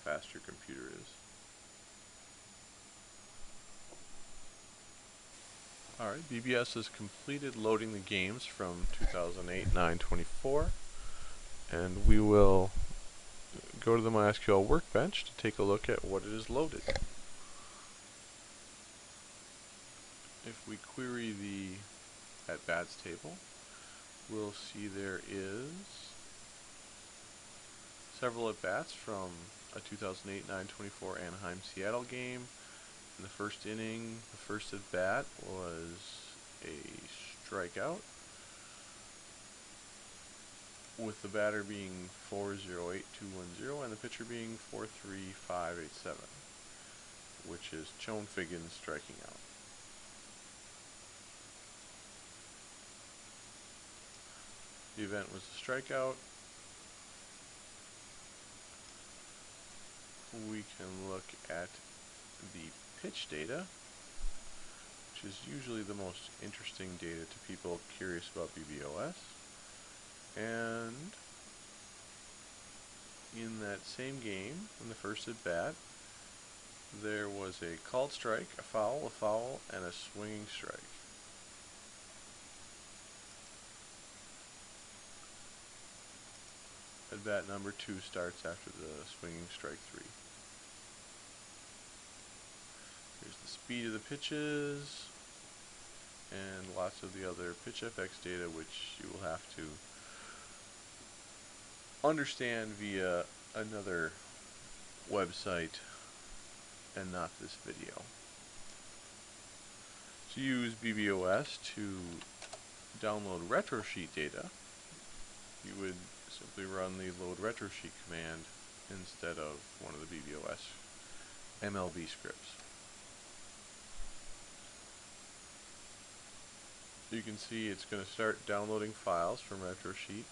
fast your computer is. Alright, BBS has completed loading the games from 2008-9-24, and we will go to the MySQL workbench to take a look at what it is loaded. If we query the at-bats table, we'll see there is several at-bats from a 2008-9-24 Anaheim-Seattle game. In the first inning, the first at-bat was a strikeout, with the batter being 4-0-8-2-1-0 and the pitcher being 4-3-5-8-7, which is Chone Figgins striking out. The event was a strikeout. We can look at the pitch data, which is usually the most interesting data to people curious about BBOS. And in that same game, in the first at bat, there was a called strike, a foul, and a swinging strike. At bat number 2 starts after the swinging strike 3. Here's the speed of the pitches and lots of the other pitch FX data, which you will have to understand via another website and not this video. To use BBOS to download RetroSheet data, you would simply run the load RetroSheet command instead of one of the BBOS MLB scripts. You can see it's going to start downloading files from RetroSheet.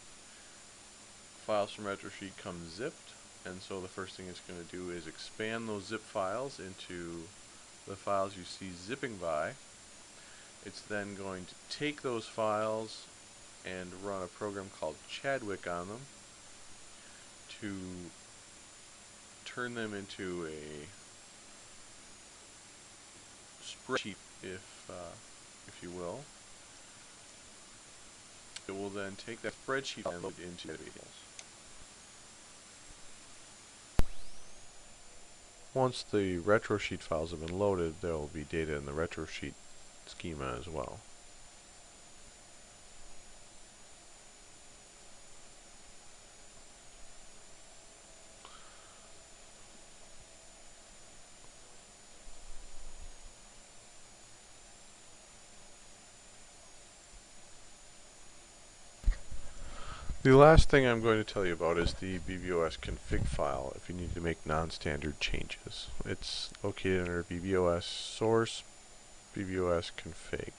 Files from RetroSheet come zipped, and so the first thing it's going to do is expand those zip files into the files you see zipping by. It's then going to take those files and run a program called Chadwick on them to turn them into a spreadsheet, if you will. It will then take that spreadsheet and load it into tables. Once the RetroSheet files have been loaded, there will be data in the RetroSheet schema as well. The last thing I'm going to tell you about is the BBOS config file if you need to make non-standard changes. It's located under BBOS source, BBOS config.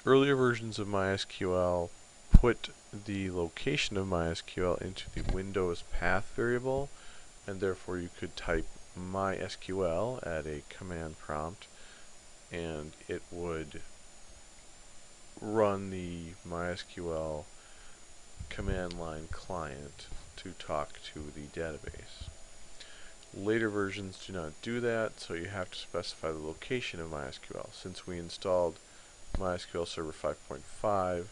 Earlier versions of MySQL put the location of MySQL into the Windows path variable, and therefore you could type MySQL at a command prompt and it would run the MySQL command line client to talk to the database. Later versions do not do that, so you have to specify the location of MySQL. Since we installed MySQL Server 5.5,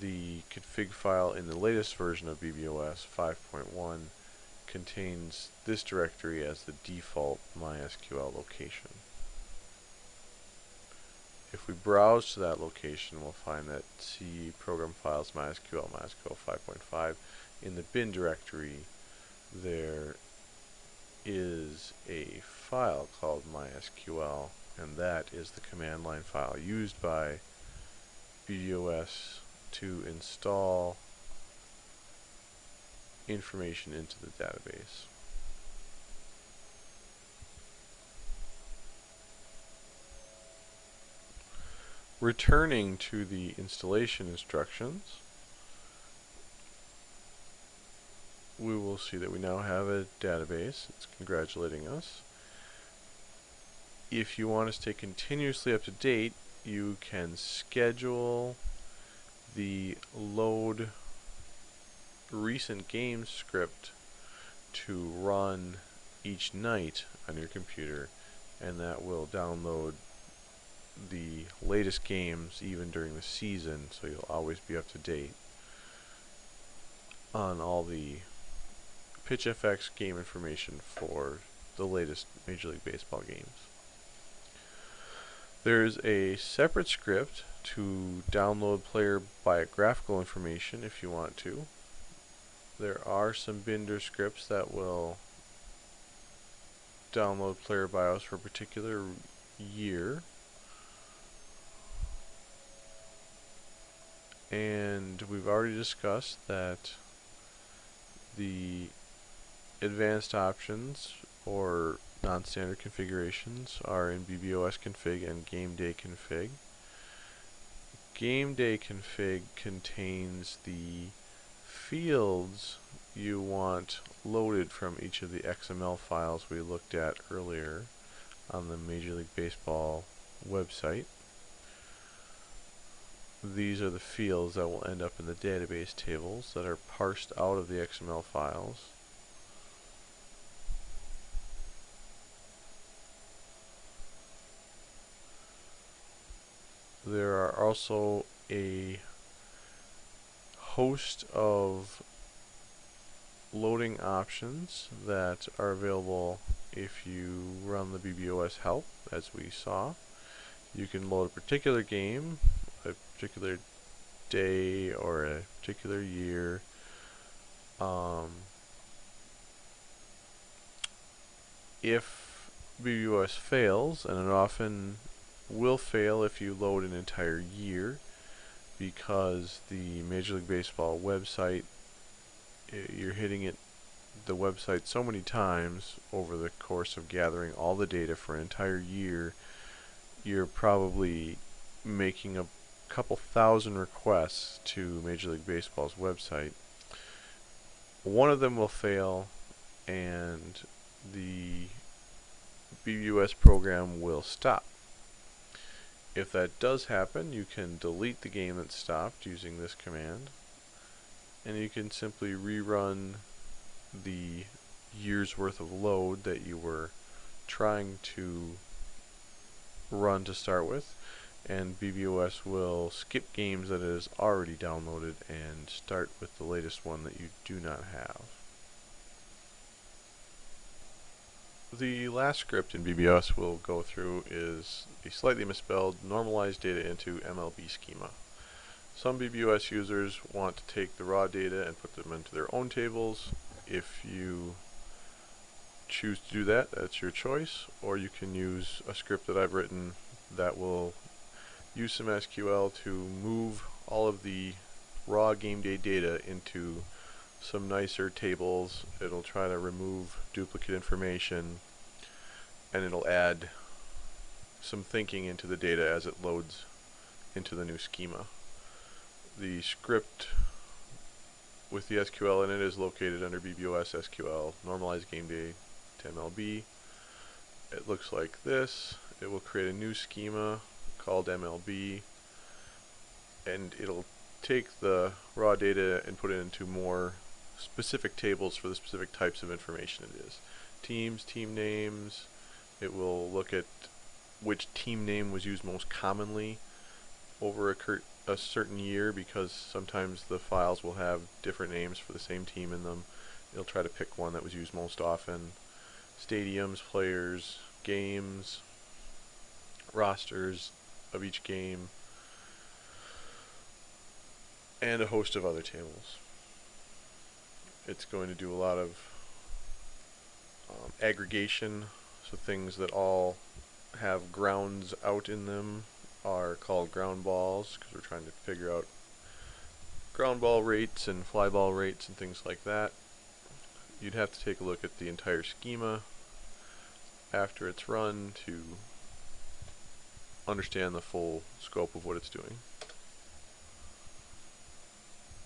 the config file in the latest version of BBOS 5.1 contains this directory as the default MySQL location. If we browse to that location, we'll find that C program files MySQL 5.5. In the bin directory, there is a file called MySQL, and that is the command line file used by BBOS to install information into the database. Returning to the installation instructions, we will see that we now have a database. It's congratulating us. If you want to stay continuously up to date, you can schedule the load recent game script to run each night on your computer, and that will download the latest games even during the season, so you'll always be up to date on all the PitchFX game information for the latest Major League Baseball games. There's a separate script to download player biographical information if you want to. There are some Binder scripts that will download player bios for a particular year. And we've already discussed that the advanced options or non-standard configurations are in BBOSconfig and Game Day config. Game Day config contains the fields you want loaded from each of the XML files we looked at earlier on the Major League Baseball website. These are the fields that will end up in the database tables that are parsed out of the XML files. There are also a host of loading options that are available if you run the BBOS help, as we saw. You can load a particular game, a particular day, or a particular year. If BBOS fails, and it often will fail if you load an entire year, because the Major League Baseball website, you're hitting the website so many times over the course of gathering all the data for an entire year, you're probably making a couple thousand requests to Major League Baseball's website. One of them will fail, and the BBOS program will stop. If that does happen, you can delete the game that stopped using this command, and you can simply rerun the year's worth of load that you were trying to run to start with, and BBOS will skip games that it has already downloaded and start with the latest one that you do not have. The last script in BBOS we'll go through is the slightly misspelled normalize data into MLB schema. Some BBOS users want to take the raw data and put them into their own tables. If you choose to do that, that's your choice, or you can use a script that I've written that will use some SQL to move all of the raw game day data into some nicer tables. It'll try to remove duplicate information, and it'll add some thinking into the data as it loads into the new schema. The script with the SQL in it is located under BBOS SQL normalize game day to MLB. It looks like this. It will create a new schema called MLB, and it'll take the raw data and put it into more specific tables for the specific types of information it is. Teams, team names. It will look at which team name was used most commonly over a certain year, because sometimes the files will have different names for the same team in them. It'll try to pick one that was used most often. Stadiums, players, games, rosters of each game, and a host of other tables. It's going to do a lot of aggregation, so things that all have grounds out in them are called ground balls, because we're trying to figure out ground ball rates and fly ball rates and things like that. You'd have to take a look at the entire schema after it's run to understand the full scope of what it's doing.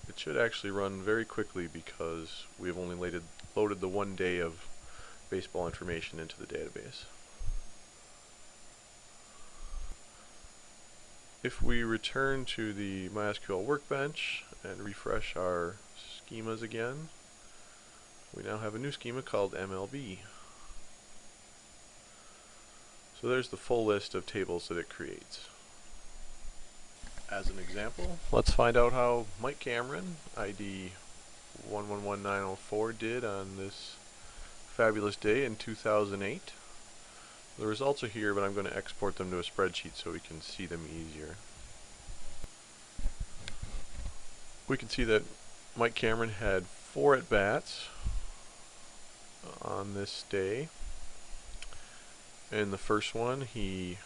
It should actually run very quickly because we have only loaded the one day of baseball information into the database. If we return to the MySQL workbench and refresh our schemas again, we now have a new schema called MLB. So there's the full list of tables that it creates. As an example, let's find out how Mike Cameron, ID 111904, did on this fabulous day in 2008. The results are here, but I'm going to export them to a spreadsheet so we can see them easier. We can see that Mike Cameron had 4 at-bats on this day. In the first one, he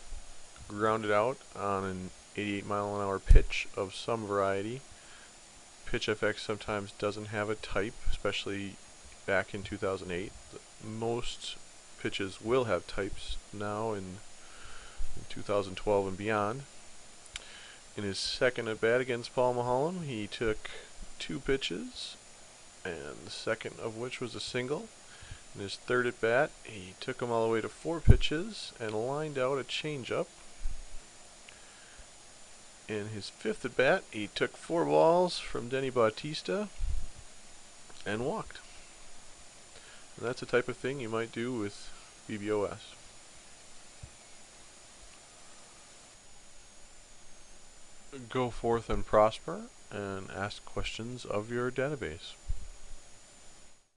grounded out on an 88-mile-an-hour pitch of some variety. PitchFX sometimes doesn't have a type, especially back in 2008. Most pitches will have types now in 2012 and beyond. In his second at bat against Paul Maholm, he took 2 pitches, and the second of which was a single. In his third at bat, he took them all the way to 4 pitches and lined out a changeup. In his fifth at bat, he took 4 balls from Denny Bautista and walked. And that's the type of thing you might do with BBOS. Go forth and prosper and ask questions of your database.